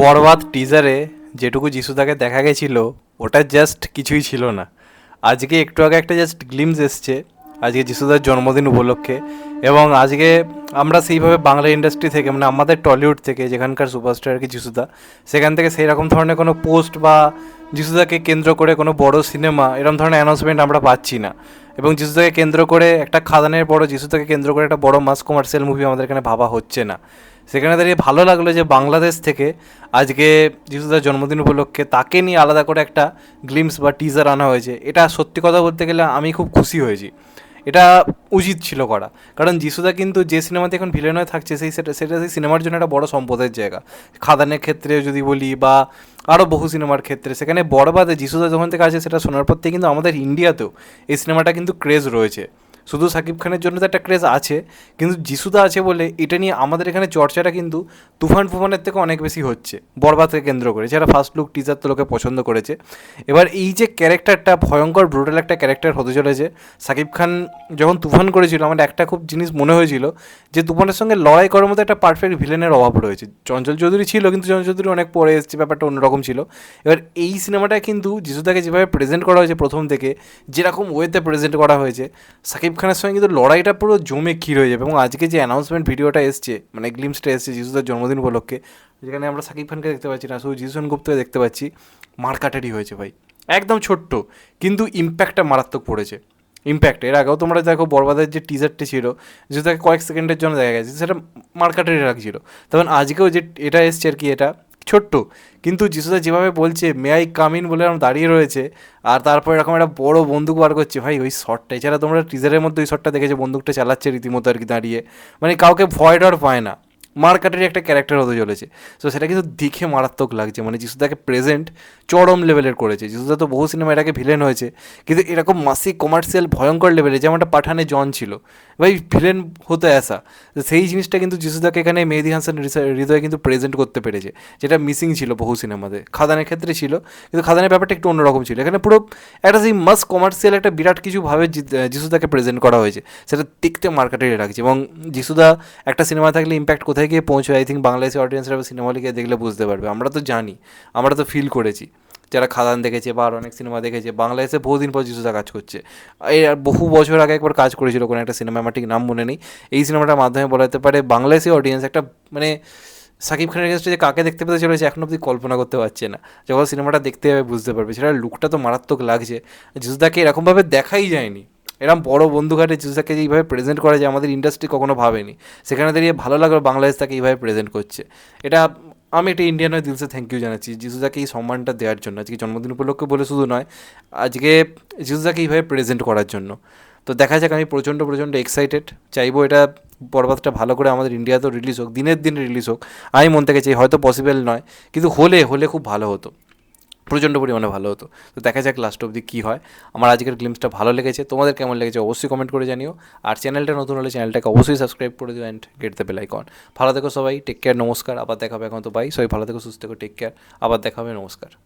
বরবাদ টিজারে যেটুকু যিশুদাকে দেখা গেছিল ওটা জাস্ট কিছুই ছিল না। আজকে একটু আগে একটা জাস্ট গ্লিমস এসছে আজকে যিশুদার জন্মদিন উপলক্ষে। এবং আজকে আমরা সেইভাবে বাংলা ইন্ডাস্ট্রি থেকে মানে আমাদের টলিউড থেকে যেখানকার সুপারস্টার আর কি যিশুদা, সেখান থেকে সেই রকম ধরনের কোনো পোস্ট বা যিশুদাকে কেন্দ্র করে কোনো বড় সিনেমা এরকম ধরনের অ্যানাউন্সমেন্ট আমরা পাচ্ছি না। এবং যিশুদাকে কেন্দ্র করে একটা খাদানের বড় যিশুদাকে কেন্দ্র করে একটা বড় মাস কমার্শিয়াল মুভি আমাদের এখানে ভাবা হচ্ছে না। সেখানে দাঁড়িয়ে ভালো লাগলো যে বাংলাদেশ থেকে আজকে যিশুদার জন্মদিন উপলক্ষে তাকে নিয়ে আলাদা করে একটা গ্লিমস বা টিজার আনা হয়েছে। এটা সত্যি কথা বলতে গেলে আমি খুব খুশি হয়েছি। এটা উচিত ছিল করা, কারণ যিশুদা কিন্তু যে সিনেমাতে এখন ভিলেন হয়ে থাকছে সেটা সেই সিনেমার জন্য একটা বড় সম্পদের জায়গা। খাদানের ক্ষেত্রে যদি বলি বা আরও বহু সিনেমার ক্ষেত্রে, সেখানে বড়বাদে যিশুদা যখন থেকে আছে সেটা শোনার পর থেকে কিন্তু আমাদের ইন্ডিয়াতেও এই সিনেমাটা কিন্তু ক্রেজ রয়েছে। শুধু সাকিব খানের জন্য তো একটা ক্রেজ আছে, কিন্তু যিশুদা আছে বলে এটা নিয়ে আমাদের এখানে চর্চাটা কিন্তু তুফান ফুফানের থেকে অনেক বেশি হচ্ছে বরবাদকে কেন্দ্র করে, যারা ফার্স্ট লুক টিজার তো লোকে পছন্দ করেছে। এবার এই যে ক্যারেক্টারটা ভয়ঙ্কর ব্রুটাল একটা ক্যারেক্টার হতে চলেছে। সাকিব খান যখন তুফান করেছিল আমার একটা খুব জিনিস মনে হয়েছিল যে তুফানের সঙ্গে লড়াই করার মতো একটা পারফেক্ট ভিলেনের অভাব রয়েছে। চঞ্চল চৌধুরী ছিল, কিন্তু চঞ্চল চৌধুরী অনেক পরে এসেছে, ব্যাপারটা অন্যরকম ছিল। এবার এই সিনেমাটা কিন্তু যিশুদাকে যেভাবে প্রেজেন্ট করা হয়েছে প্রথম থেকে, যেরকম ওয়েতে প্রেজেন্ট করা হয়েছে, সাকিব খানের সঙ্গে কিন্তু লড়াইটা পুরো জমে ক্ষীর হয়ে যাবে। এবং আজকে যে অ্যানাউন্সমেন্ট ভিডিওটা এসছে মানে গ্লিমসটা এসছে যিশুদার জন্মদিন উপলক্ষে, যেখানে আমরা সাকিব খানকে দেখতে পাচ্ছি না, শুধু যিশু সেনগুপ্তকে দেখতে পাচ্ছি, মারকাটারি হয়েছে ভাই। একদম ছোট্ট, কিন্তু ইম্প্যাক্টটা মারাত্মক পড়েছে। ইম্প্যাক্ট এর আগেও তোমরা দেখো বরবাদের যে টিজারটি ছিল, যেটাকে কয়েক সেকেন্ডের জন্য দেখা গেছে, সেটা মার্কাটারি রাখছিল। তখন আজকেও যে এটা এসছে আর কি, এটা ছোট্ট, কিন্তু যিশুদা যেভাবে বলছে মে আই কাম ইন বলে এরকম দাঁড়িয়ে রয়েছে, আর তারপর এরকম একটা বড় বন্দুক বার করছে ভাই, ওই শটটা এছাড়া তোমরা টিজারের মধ্যে ওই শটটা দেখেছো, বন্দুকটা চালাচ্ছে রীতিমতো আর কি দাঁড়িয়ে, মানে কাউকে ভয় ডর পায় না। মারকাটের একটা ক্যারেক্টার হতে চলেছে। সো সেটা কিন্তু দেখে মারাত্মক লাগছে, মানে যিশুদাকে প্রেজেন্ট চরম লেভেলের করেছে। যিশুদা তো বহু সিনেমা এটাকে ভিলেন হয়েছে, কিন্তু এরকম মাসিক কমার্শিয়াল ভয়ঙ্কর লেভেলে, যেমনটা পাঠানে জন ছিল ভাই ভিলেন হতে আসা, সেই জিনিসটা কিন্তু যিশুদাকে এখানে মেহেদি হাসান হৃদয়ে কিন্তু প্রেজেন্ট করতে পেরেছে, যেটা মিসিং ছিল বহু সিনেমাতে। খাদানের ক্ষেত্রে ছিল, কিন্তু খাদানের ব্যাপারটা একটু অন্যরকম ছিল। এখানে পুরো একটা সেই মাস কমার্শিয়াল একটা বিরাট কিছু ভাবে যিশুদাকে প্রেজেন্ট করা হয়েছে, সেটা দেখতে মার্কেটে লাগছে। এবং যিশুদা একটা সিনেমা থাকলে ইম্প্যাক্ট কোথায় গিয়ে পৌঁছয়, আই থিঙ্ক বাংলাদেশের অডিয়েন্সরা সিনেমা হলে গিয়ে দেখলে বুঝতে পারবে। আমরা তো জানি, আমরা তো ফিল করেছি, যারা খাদান দেখেছে বা আর অনেক সিনেমা দেখেছে। বাংলাদেশে বহুদিন পর যিশুদা কাজ করছে, এই বহু বছর আগে একবার কাজ করেছিল কোনো একটা সিনেমা, আমার ঠিক নাম মনে নেই। এই সিনেমাটার মাধ্যমে বলা যেতে পারে বাংলাদেশি অডিয়েন্স একটা মানে সাকিব খানের এগেনস্টে যে কাকে দেখতে পেতে চলেছে এখন অব্দি কল্পনা করতে পারছে না। যখন সিনেমাটা দেখতে যাবে বুঝতে পারবে। সেটা লুকটা তো মারাত্মক লাগছে, যিশুদাকে এরকমভাবে দেখাই যায়নি। এরকম বড় বন্ধুঘাটে যিশুদাকে এইভাবে প্রেজেন্ট করা যায় আমাদের ইন্ডাস্ট্রি কখনো ভাবেনি। সেখানে দাঁড়িয়ে ভালো লাগলো বাংলাদেশ তাকে এইভাবে প্রেজেন্ট করছে। এটা আমি একটা ইন্ডিয়ান হয়ে দিলসে থ্যাংক ইউ জানাচ্ছি যিশুদাকে এই সম্মানটা দেওয়ার জন্য, আজকে জন্মদিন উপলক্ষে বলে শুধু নয়, আজকে যিশুদাকে এইভাবে প্রেজেন্ট করার জন্য। তো দেখা যাক, আমি প্রচণ্ড প্রচণ্ড এক্সাইটেড। চাইবো এটা বরবাদটা ভালো করে আমাদের ইন্ডিয়াতেও রিলিজ হোক, দিনের দিন রিলিজ হোক। আমি মন থেকে চাই, হয়তো পসিবল নয়, কিন্তু হলে হলে খুব ভালো হতো, প্রচণ্ড পরিমাণে ভালো হতো। তো দেখা যাক লাস্ট অবধি কী হয়। আমার আজকের গ্লিমসটা ভালো লেগেছে, তোমাদের কেমন লেগেছে অবশ্যই কমেন্ট করে জানিও। আর চ্যানেলটা নতুন হলে চ্যানেলটাকে অবশ্যই সাবস্ক্রাইব করে দিও and get the bell icon. ভালো থেকো সবাই, টেক কেয়ার, নমস্কার, আবার দেখা হবে। এখন তো বাই, সবাই ভালো থেকো, সুস্থ থেকো, টেক কেয়ার, আবার দেখা হবে, নমস্কার।